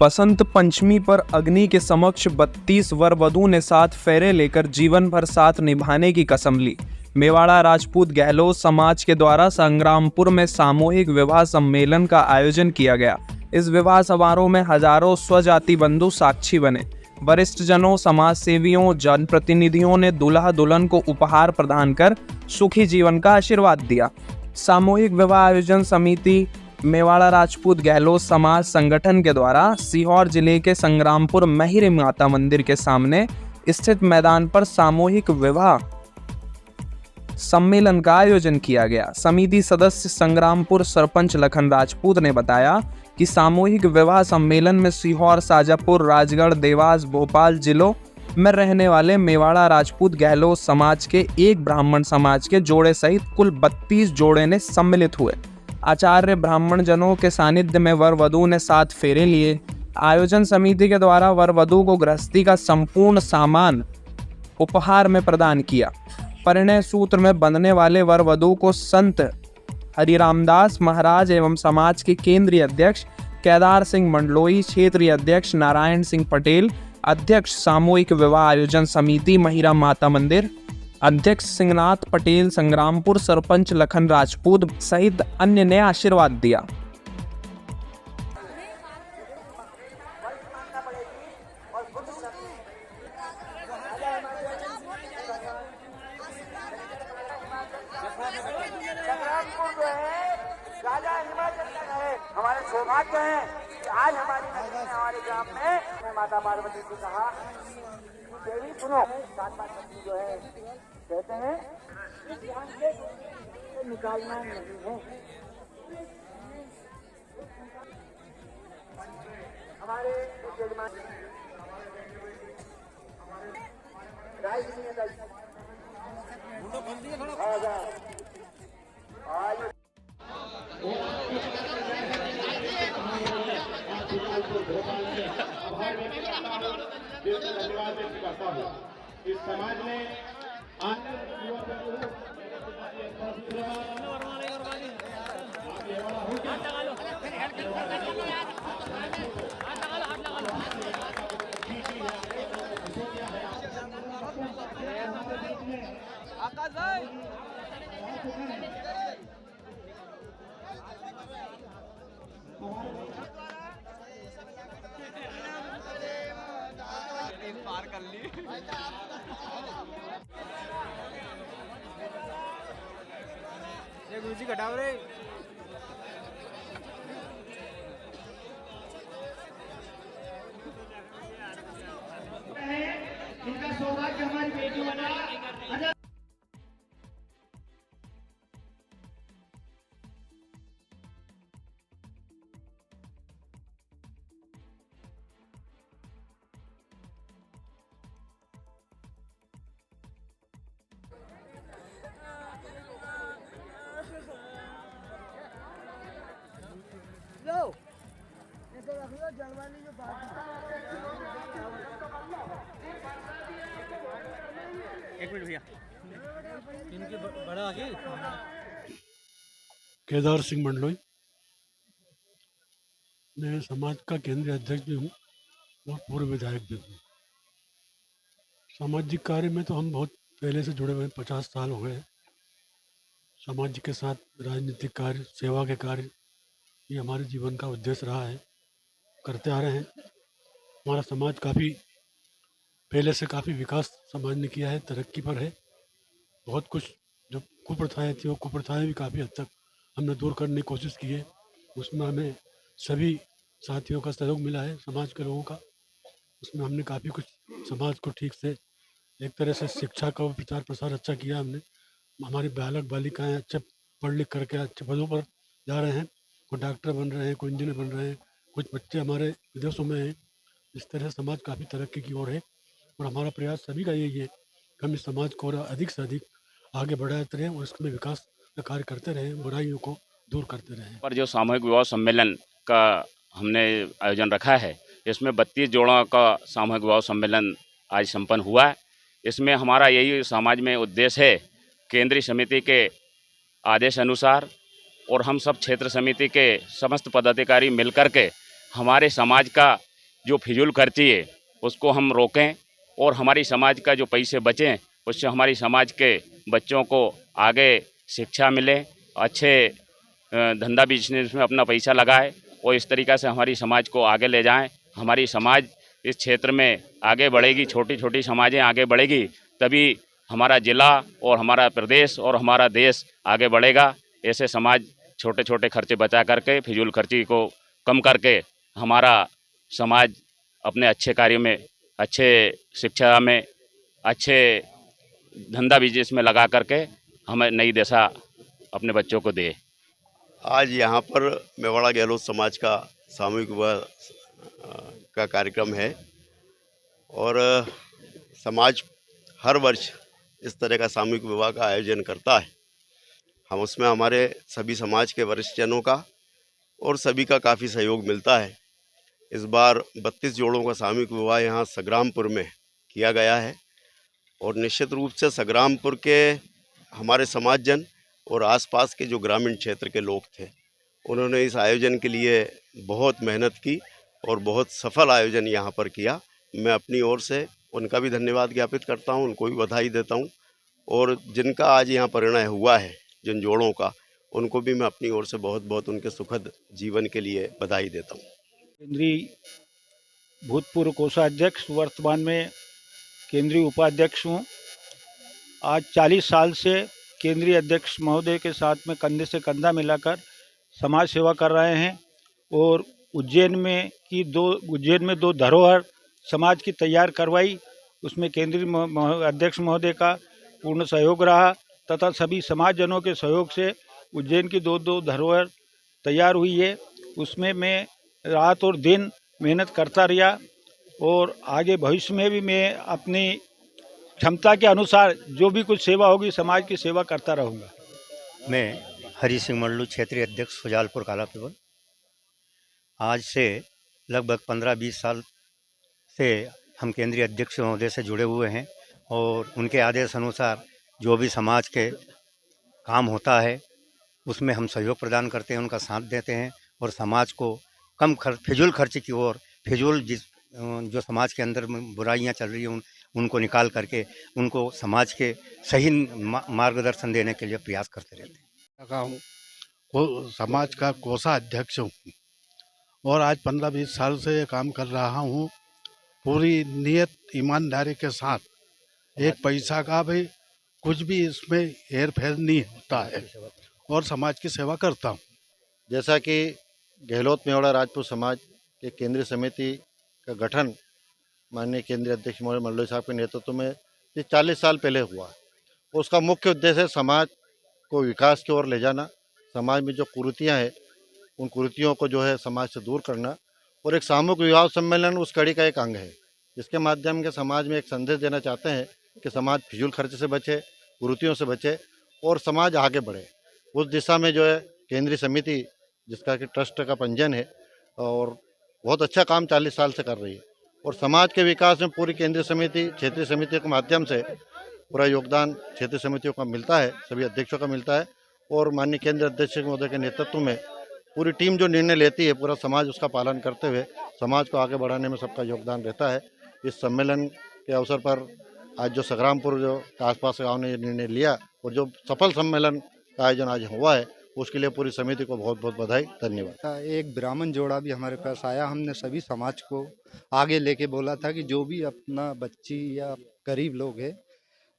बसंत पंचमी पर अग्नि के समक्ष 32 वर वधू ने 7 फेरे लेकर जीवन भर साथ निभाने की कसम ली। मेवाड़ा राजपूत गहलोत समाज के द्वारा संग्रामपुर में सामूहिक विवाह सम्मेलन का आयोजन किया गया। इस विवाह समारोह में हजारों स्वजाति बंधु साक्षी बने। वरिष्ठ जनों, समाज सेवियों, जनप्रतिनिधियों ने दूल्हा दुल्हन को उपहार प्रदान कर सुखी जीवन का आशीर्वाद दिया। सामूहिक विवाह आयोजन समिति मेवाड़ा राजपूत गहलोत समाज संगठन के द्वारा सीहोर जिले के संग्रामपुर महिरी माता मंदिर के सामने स्थित मैदान पर सामूहिक विवाह सम्मेलन का आयोजन किया गया। समिति सदस्य संग्रामपुर सरपंच लखन राजपूत ने बताया कि सामूहिक विवाह सम्मेलन में सीहोर, शाजापुर, राजगढ़, देवास, भोपाल जिलों में रहने वाले मेवाड़ा राजपूत गहलोत समाज के एक ब्राह्मण समाज के जोड़े सहित कुल 32 जोड़े ने सम्मिलित हुए। आचार्य ब्राह्मण जनों के सानिध्य में वर वधू ने 7 फेरे लिए। आयोजन समिति के द्वारा वर वधू को गृहस्थी का संपूर्ण सामान उपहार में प्रदान किया। परिणय सूत्र में बंधने वाले वर वधू को संत हरिरामदास महाराज एवं समाज के केंद्रीय अध्यक्ष केदार सिंह मंडलोई, क्षेत्रीय अध्यक्ष नारायण सिंह पटेल, अध्यक्ष सामूहिक विवाह आयोजन समिति महिरा माता मंदिर, अध्यक्ष सिंहनाथ पटेल संग्रामपुर, सरपंच लखन राजपूत सहित अन्य ने आशीर्वाद दिया। हमारे सौभाग्य है कि आज हमारी नगरी में, हमारे ग्राम में माता पार्वती से कहा देवी सुनो, 7 पत्नी जो है कहते हैं इस ध्यान से निकालना नहीं है। हमारे यजमान धन्यवाद व्यक्त करता हूँ। इस समाज में पार कर ली। ये गुरुजी घटाओ रे। इनका सौभाग्य हमारी बेटी बना। एक मिनट भैया, इनके बड़ा आगे। केदार सिंह मंडलोई, मैं समाज का केंद्रीय अध्यक्ष भी हूँ और पूर्व विधायक भी हूँ। सामाजिक कार्य में तो हम बहुत पहले से जुड़े हुए हैं, 50 साल हो गए। समाज के साथ राजनीतिक कार्य, सेवा के कार्य, ये हमारे जीवन का उद्देश्य रहा है, करते आ रहे हैं। हमारा समाज काफ़ी पहले से काफ़ी विकास समाज ने किया है, तरक्की पर है। बहुत कुछ जो कुप्रथाएँ थी वो कुप्रथाएँ भी काफ़ी हद तक हमने दूर करने की कोशिश की है। उसमें हमें सभी साथियों का सहयोग मिला है, समाज के लोगों का। उसमें हमने काफ़ी कुछ समाज को ठीक से एक तरह से शिक्षा का प्रचार प्रसार अच्छा किया हमने। हमारी बालक बालिकाएँ अच्छे पढ़ लिख करके अच्छे पदों पर जा रहे हैं। कोई डॉक्टर बन रहे हैं, कोई इंजीनियर बन रहे हैं, कुछ बच्चे हमारे विदेशों में हैं। इस तरह समाज काफ़ी तरक्की की ओर है और हमारा प्रयास सभी का यही है कि हम इस समाज को और अधिक से अधिक आगे बढ़ाते रहें और इसमें विकास का कार्य करते रहें, बुराइयों को दूर करते रहें। पर जो सामूहिक विवाह सम्मेलन का हमने आयोजन रखा है, इसमें 32 जोड़ों का सामूहिक विवाह सम्मेलन आज संपन्न हुआ है। इसमें हमारा यही समाज में उद्देश्य है, केंद्रीय समिति के आदेश अनुसार और हम सब क्षेत्र समिति के समस्त पदाधिकारी मिलकर के हमारे समाज का जो फिजूल खर्ची है उसको हम रोकें और हमारी समाज का जो पैसे बचें उससे हमारी समाज के बच्चों को आगे शिक्षा मिले, अच्छे धंधा बिजनेस में अपना पैसा लगाए और इस तरीक़ा से हमारी समाज को आगे ले जाएं। हमारी समाज इस क्षेत्र में आगे बढ़ेगी, छोटी छोटी समाजें आगे बढ़ेगी, तभी हमारा ज़िला और हमारा प्रदेश और हमारा देश आगे बढ़ेगा। ऐसे समाज छोटे छोटे खर्चे बचा करके, फिजूल खर्ची को कम करके हमारा समाज अपने अच्छे कार्यों में, अच्छे शिक्षा में, अच्छे धंधा बिजनेस में लगा करके हमें नई दिशा अपने बच्चों को दे। आज यहाँ पर मेवाड़ा गहलोत समाज का सामूहिक विवाह का कार्यक्रम है और समाज हर वर्ष इस तरह का सामूहिक विवाह का आयोजन करता है। हम उसमें हमारे सभी समाज के वरिष्ठ जनों का और सभी का काफ़ी सहयोग मिलता है। इस बार 32 जोड़ों का सामूहिक विवाह यहाँ संग्रामपुर में किया गया है और निश्चित रूप से संग्रामपुर के हमारे समाजजन और आसपास के जो ग्रामीण क्षेत्र के लोग थे, उन्होंने इस आयोजन के लिए बहुत मेहनत की और बहुत सफल आयोजन यहाँ पर किया। मैं अपनी ओर से उनका भी धन्यवाद ज्ञापित करता हूँ, उनको भी बधाई देता हूँ और जिनका आज यहाँ परिणय हुआ है, जिन जोड़ों का, उनको भी मैं अपनी ओर से बहुत बहुत उनके सुखद जीवन के लिए बधाई देता हूँ। केंद्रीय भूतपूर्व कोषाध्यक्ष, वर्तमान में केंद्रीय उपाध्यक्ष हूँ। आज 40 साल से केंद्रीय अध्यक्ष महोदय के साथ में कंधे से कंधा मिलाकर समाज सेवा कर रहे हैं और उज्जैन में दो धरोहर समाज की तैयार करवाई। उसमें केंद्रीय अध्यक्ष महोदय का पूर्ण सहयोग रहा तथा सभी समाजजनों के सहयोग से उज्जैन की दो धरोहर तैयार हुई है। उसमें मैं रात और दिन मेहनत करता रहा और आगे भविष्य में भी मैं अपनी क्षमता के अनुसार जो भी कुछ सेवा होगी समाज की सेवा करता रहूँगा। मैं हरी सिंह मंडलू, क्षेत्रीय अध्यक्ष सुजालपुर काला पिपल। आज से लगभग 15-20 साल से हम केंद्रीय अध्यक्ष महोदय से जुड़े हुए हैं और उनके आदेश अनुसार जो भी समाज के काम होता है उसमें हम सहयोग प्रदान करते हैं, उनका साथ देते हैं और समाज को कम फिजूल खर्च की ओर, जो समाज के अंदर बुराइयां चल रही हैं उनको निकाल करके उनको समाज के सही मार्गदर्शन देने के लिए प्रयास करते रहते हैं। वो समाज का कोषाध्यक्ष हूँ और आज 15-20 साल से ये काम कर रहा हूँ। पूरी नियत ईमानदारी के साथ, एक पैसा का भी कुछ भी इसमें हेर फेर नहीं होता है और समाज की सेवा करता हूँ। जैसा कि गहलोत मेवाड़ा राजपूत समाज के केंद्रीय समिति का गठन माननीय केंद्रीय अध्यक्ष मंडल साहब के नेतृत्व में 40 साल पहले हुआ। उसका मुख्य उद्देश्य है समाज को विकास की ओर ले जाना, समाज में जो कुरीतियाँ हैं उन कुरीतियों को जो है समाज से दूर करना और एक सामूहिक विवाह सम्मेलन उस कड़ी का एक अंग है, जिसके माध्यम के समाज में एक संदेश देना चाहते हैं कि समाज फिजूल खर्च से बचे, कुरीतियों से बचे और समाज आगे बढ़े। उस दिशा में जो है केंद्रीय समिति, जिसका कि ट्रस्ट का पंजीयन है और बहुत अच्छा काम 40 साल से कर रही है और समाज के विकास में पूरी केंद्रीय समिति, क्षेत्रीय समितियों के माध्यम से पूरा योगदान क्षेत्रीय समितियों का मिलता है, सभी अध्यक्षों का मिलता है और माननीय केंद्रीय अध्यक्ष महोदय के नेतृत्व में पूरी टीम जो निर्णय लेती है पूरा समाज उसका पालन करते हुए समाज को आगे बढ़ाने में सबका योगदान रहता है। इस सम्मेलन के अवसर पर आज जो संग्रामपुर जो आसपास गाँव ने निर्णय लिया और जो सफल सम्मेलन का आयोजन आज हुआ है उसके लिए पूरी समिति को बहुत बहुत बधाई, धन्यवाद। एक ब्राह्मण जोड़ा भी हमारे पास आया, हमने सभी समाज को आगे लेके बोला था कि जो भी अपना बच्ची या गरीब लोग हैं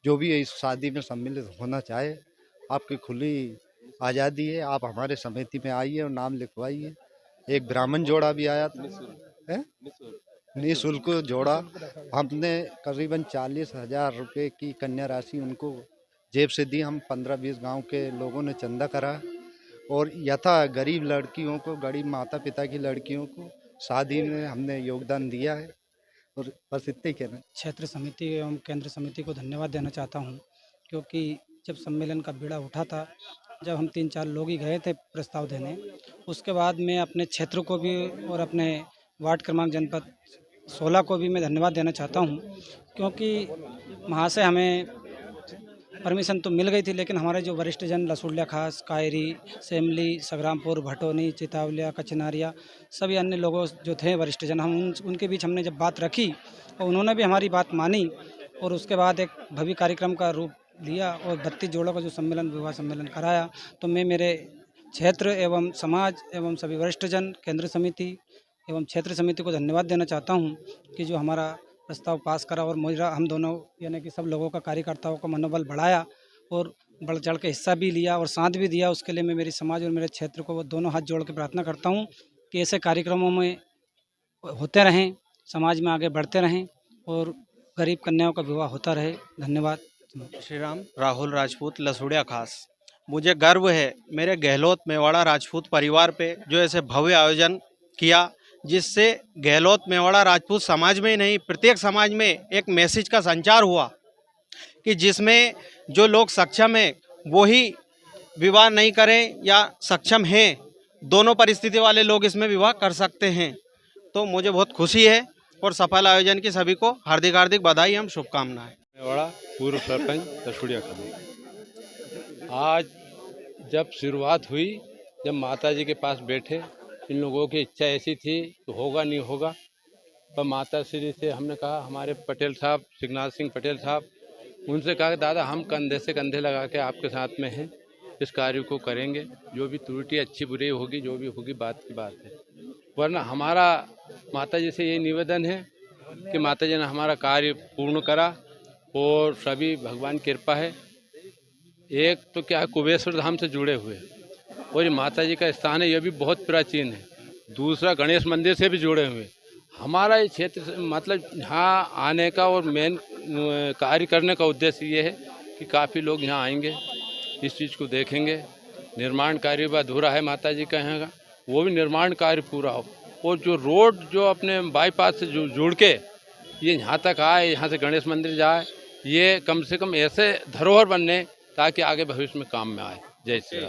जो भी इस शादी में सम्मिलित होना चाहे, आपकी खुली आज़ादी है, आप हमारे समिति में आइए और नाम लिखवाइए। एक ब्राह्मण जोड़ा भी आया था, निःशुल्क जोड़ा। हमने करीबन 40,000 रुपये की कन्या राशि उनको जेब से दी। हम 15-20 गांव के लोगों ने चंदा करा और यथा गरीब लड़कियों को, गरीब माता पिता की लड़कियों को शादी में हमने योगदान दिया है और बस इतने ही कहना। क्षेत्र समिति एवं केंद्र समिति को धन्यवाद देना चाहता हूं, क्योंकि जब सम्मेलन का बीड़ा उठा था, जब हम 3-4 लोग ही गए थे प्रस्ताव देने, उसके बाद मैं अपने क्षेत्र को भी और अपने वार्ड क्रमांक जनपद 16 को भी मैं धन्यवाद देना चाहता हूं, क्योंकि वहाँ से हमें परमिशन तो मिल गई थी, लेकिन हमारे जो वरिष्ठ जन लसूड़िया खास, कायरी, सेमली, संग्रामपुर, भटोनी, चितावलिया, कचनारिया, सभी अन्य लोगों जो थे वरिष्ठ जन, हम उनके बीच हमने जब बात रखी और उन्होंने भी हमारी बात मानी और उसके बाद एक भव्य कार्यक्रम का रूप लिया और 32 जोड़ों का जो सम्मेलन, विवाह सम्मेलन कराया। तो मैं मेरे क्षेत्र एवं समाज एवं सभी वरिष्ठ जन, केंद्र समिति एवं क्षेत्र समिति को धन्यवाद देना चाहता हूं कि जो हमारा प्रस्ताव पास करा और मेरा हम दोनों यानी कि सब लोगों का, कार्यकर्ताओं का मनोबल बढ़ाया और बढ़ चढ़ के हिस्सा भी लिया और साथ भी दिया। उसके लिए मैं मेरे समाज और मेरे क्षेत्र को वो दोनों हाथ जोड़ के प्रार्थना करता हूँ कि ऐसे कार्यक्रमों में होते रहें, समाज में आगे बढ़ते रहें और गरीब कन्याओं का विवाह होता रहे। धन्यवाद। श्री राम। राहुल राजपूत, लसूड़िया खास। मुझे गर्व है मेरे गहलोत मेवाड़ा राजपूत परिवार पे जो ऐसे भव्य आयोजन किया, जिससे गहलोत मेवाड़ा राजपूत समाज में ही नहीं, प्रत्येक समाज में एक मैसेज का संचार हुआ कि जिसमें जो लोग सक्षम हैं वो ही विवाह नहीं करें या सक्षम हैं, दोनों परिस्थिति वाले लोग इसमें विवाह कर सकते हैं। तो मुझे बहुत खुशी है और सफल आयोजन की सभी को हार्दिक हार्दिक बधाई एवं शुभकामनाएं। मेवाड़ा पूर्व सरपंच लसूड़िया खास। आज जब शुरुआत हुई, जब माता जी के पास बैठे, इन लोगों की इच्छा ऐसी थी तो होगा नहीं होगा, पर माता श्री से हमने कहा, हमारे पटेल साहब, सिग्नाथ सिंह पटेल साहब, उनसे कहा कि दादा हम कंधे से कंधे लगा के आपके साथ में हैं, इस कार्य को करेंगे, जो भी त्रुटि अच्छी बुरी होगी, जो भी होगी बात की बात है। वरना हमारा माता जी से ये निवेदन है कि माता जी ने हमारा कार्य पूर्ण करा और सभी भगवान की कृपा है। एक तो क्या है, कुबेश्वर धाम से जुड़े हुए और ये माता जी का स्थान है, ये भी बहुत प्राचीन है। दूसरा, गणेश मंदिर से भी जुड़े हुए। हमारा ये क्षेत्र मतलब यहाँ आने का और मेन कार्य करने का उद्देश्य ये है कि काफ़ी लोग यहाँ आएंगे, इस चीज़ को देखेंगे। निर्माण कार्य भी अधूरा है माता जी का यहाँ का, वो भी निर्माण कार्य पूरा हो। और जो रोड जो अपने बाईपास से जुड़ के ये यहाँ तक आए, यहाँ से गणेश मंदिर जाए, ये कम से कम ऐसे धरोहर बनने ताकि आगे भविष्य में काम में आए। जय श्री राम।